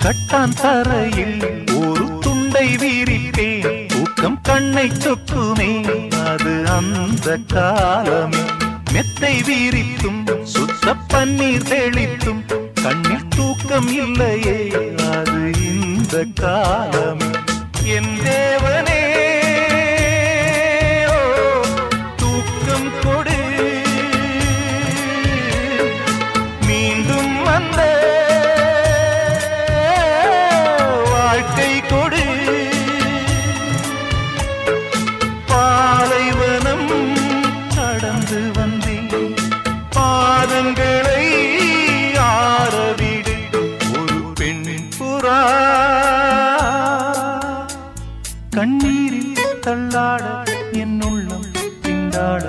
கட்டான் தரையில் ஒரு துண்டை வீரிப்பேன், தூக்கம் கண்ணை சொக்குமே அது அந்த காலமே. மெத்தை வீரித்தும் சுத்த பன்னீர் தெளித்தும் கண்ணில் தூக்கம் இல்லையே அது இந்த காலமே. என் தேவனே தூக்கம் கொடு, மீண்டும் வந்த வாழ்க்கை கொடு. பாலைவனம் கடந்து வந்தேன், பாதங்களை ஆரவிடு ஒரு பெண் புறா. கண்ணீரில் தள்ளாட என் உள்ளம் திண்டாட